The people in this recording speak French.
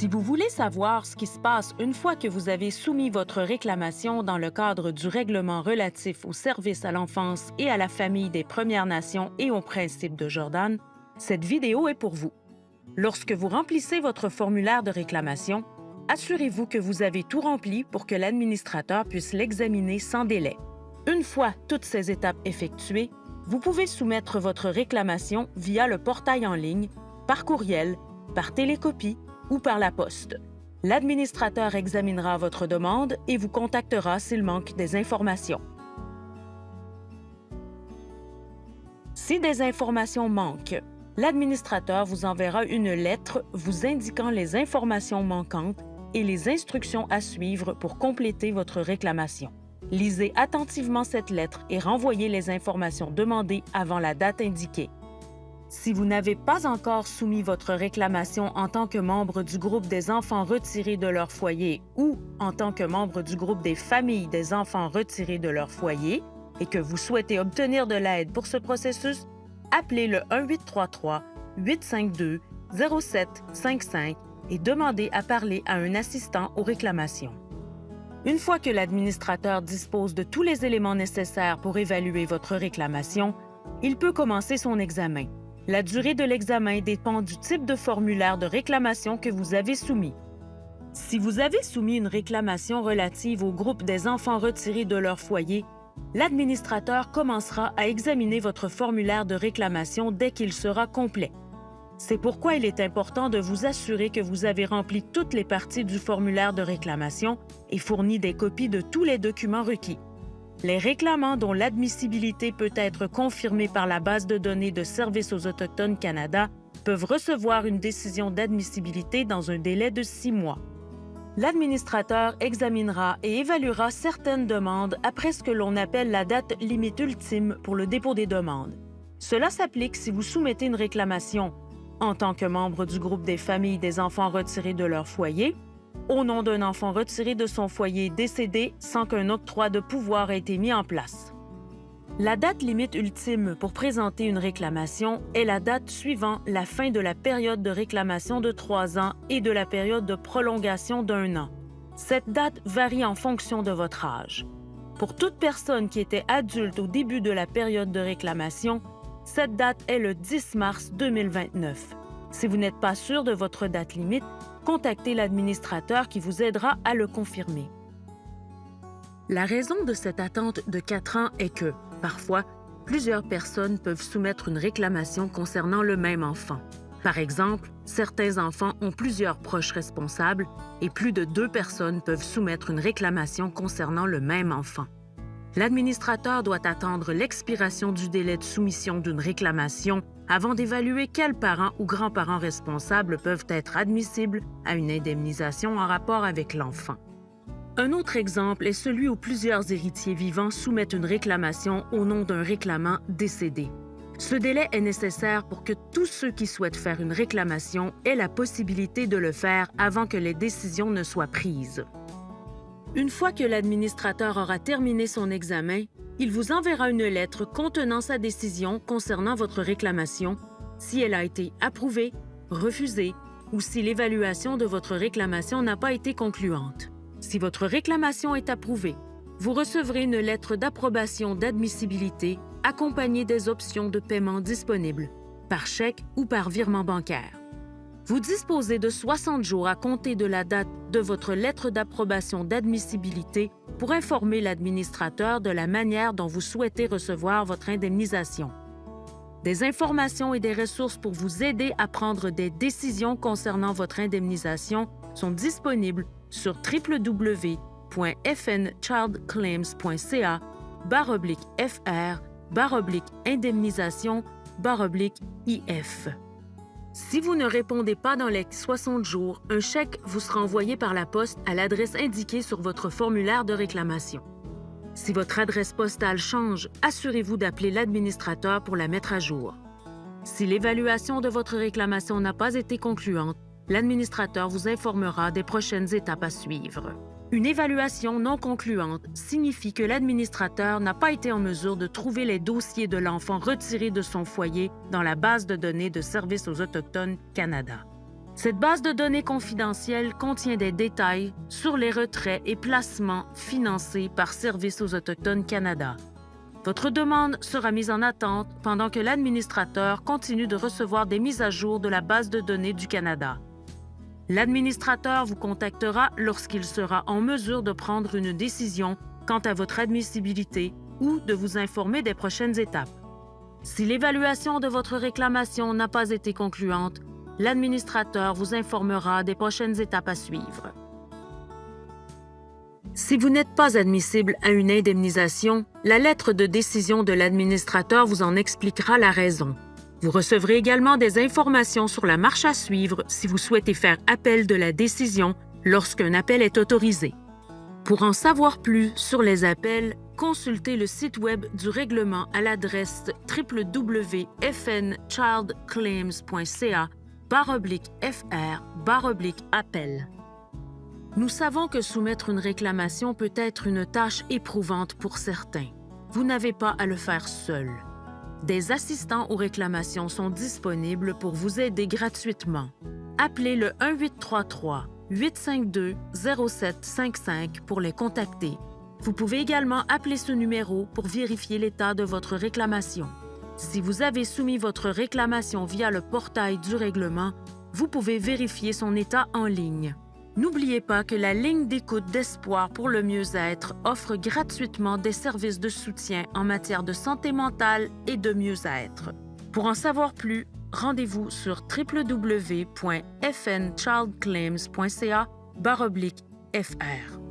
Si vous voulez savoir ce qui se passe une fois que vous avez soumis votre réclamation dans le cadre du règlement relatif aux services à l'enfance et à la famille des Premières Nations et aux principes de Jordan, cette vidéo est pour vous. Lorsque vous remplissez votre formulaire de réclamation, assurez-vous que vous avez tout rempli pour que l'administrateur puisse l'examiner sans délai. Une fois toutes ces étapes effectuées, vous pouvez soumettre votre réclamation via le portail en ligne, par courriel, par télécopie ou par la poste. L'administrateur examinera votre demande et vous contactera s'il manque des informations. Si des informations manquent, l'administrateur vous enverra une lettre vous indiquant les informations manquantes et les instructions à suivre pour compléter votre réclamation. Lisez attentivement cette lettre et renvoyez les informations demandées avant la date indiquée. Si vous n'avez pas encore soumis votre réclamation en tant que membre du groupe des enfants retirés de leur foyer ou en tant que membre du groupe des familles des enfants retirés de leur foyer et que vous souhaitez obtenir de l'aide pour ce processus, appelez le 1-833-852-0755 et demandez à parler à un assistant aux réclamations. Une fois que l'administrateur dispose de tous les éléments nécessaires pour évaluer votre réclamation, il peut commencer son examen. La durée de l'examen dépend du type de formulaire de réclamation que vous avez soumis. Si vous avez soumis une réclamation relative au groupe des enfants retirés de leur foyer, l'administrateur commencera à examiner votre formulaire de réclamation dès qu'il sera complet. C'est pourquoi il est important de vous assurer que vous avez rempli toutes les parties du formulaire de réclamation et fourni des copies de tous les documents requis. Les réclamants dont l'admissibilité peut être confirmée par la base de données de Services aux Autochtones Canada peuvent recevoir une décision d'admissibilité dans un délai de 6 mois. L'administrateur examinera et évaluera certaines demandes après ce que l'on appelle la date limite ultime pour le dépôt des demandes. Cela s'applique si vous soumettez une réclamation en tant que membre du groupe des familles des enfants retirés de leur foyer, au nom d'un enfant retiré de son foyer décédé sans qu'un octroi de pouvoir ait été mis en place. La date limite ultime pour présenter une réclamation est la date suivant la fin de la période de réclamation de 3 ans et de la période de prolongation d'1 an. Cette date varie en fonction de votre âge. Pour toute personne qui était adulte au début de la période de réclamation, cette date est le 10 mars 2029. Si vous n'êtes pas sûr de votre date limite, contactez l'administrateur qui vous aidera à le confirmer. La raison de cette attente de 4 ans est que, parfois, plusieurs personnes peuvent soumettre une réclamation concernant le même enfant. Par exemple, certains enfants ont plusieurs proches responsables et plus de 2 personnes peuvent soumettre une réclamation concernant le même enfant. L'administrateur doit attendre l'expiration du délai de soumission d'une réclamation avant d'évaluer quels parents ou grands-parents responsables peuvent être admissibles à une indemnisation en rapport avec l'enfant. Un autre exemple est celui où plusieurs héritiers vivants soumettent une réclamation au nom d'un réclamant décédé. Ce délai est nécessaire pour que tous ceux qui souhaitent faire une réclamation aient la possibilité de le faire avant que les décisions ne soient prises. Une fois que l'administrateur aura terminé son examen, il vous enverra une lettre contenant sa décision concernant votre réclamation, si elle a été approuvée, refusée ou si l'évaluation de votre réclamation n'a pas été concluante. Si votre réclamation est approuvée, vous recevrez une lettre d'approbation d'admissibilité accompagnée des options de paiement disponibles, par chèque ou par virement bancaire. Vous disposez de 60 jours à compter de la date de votre lettre d'approbation d'admissibilité pour informer l'administrateur de la manière dont vous souhaitez recevoir votre indemnisation. Des informations et des ressources pour vous aider à prendre des décisions concernant votre indemnisation sont disponibles sur www.fnchildclaims.ca/fr/indemnisation/IF. Si vous ne répondez pas dans les 60 jours, un chèque vous sera envoyé par la poste à l'adresse indiquée sur votre formulaire de réclamation. Si votre adresse postale change, assurez-vous d'appeler l'administrateur pour la mettre à jour. Si l'évaluation de votre réclamation n'a pas été concluante, l'administrateur vous informera des prochaines étapes à suivre. Une évaluation non concluante signifie que l'administrateur n'a pas été en mesure de trouver les dossiers de l'enfant retiré de son foyer dans la base de données de Services aux Autochtones Canada. Cette base de données confidentielle contient des détails sur les retraits et placements financés par Services aux Autochtones Canada. Votre demande sera mise en attente pendant que l'administrateur continue de recevoir des mises à jour de la base de données du Canada. L'administrateur vous contactera lorsqu'il sera en mesure de prendre une décision quant à votre admissibilité ou de vous informer des prochaines étapes. Si l'évaluation de votre réclamation n'a pas été concluante, l'administrateur vous informera des prochaines étapes à suivre. Si vous n'êtes pas admissible à une indemnisation, la lettre de décision de l'administrateur vous en expliquera la raison. Vous recevrez également des informations sur la marche à suivre si vous souhaitez faire appel de la décision lorsqu'un appel est autorisé. Pour en savoir plus sur les appels, consultez le site web du règlement à l'adresse www.fnchildclaims.ca/fr/appel. Nous savons que soumettre une réclamation peut être une tâche éprouvante pour certains. Vous n'avez pas à le faire seul. Des assistants aux réclamations sont disponibles pour vous aider gratuitement. Appelez le 1-833-852-0755 pour les contacter. Vous pouvez également appeler ce numéro pour vérifier l'état de votre réclamation. Si vous avez soumis votre réclamation via le portail du règlement, vous pouvez vérifier son état en ligne. N'oubliez pas que la ligne d'écoute d'espoir pour le mieux-être offre gratuitement des services de soutien en matière de santé mentale et de mieux-être. Pour en savoir plus, rendez-vous sur www.fnchildclaims.ca/fr.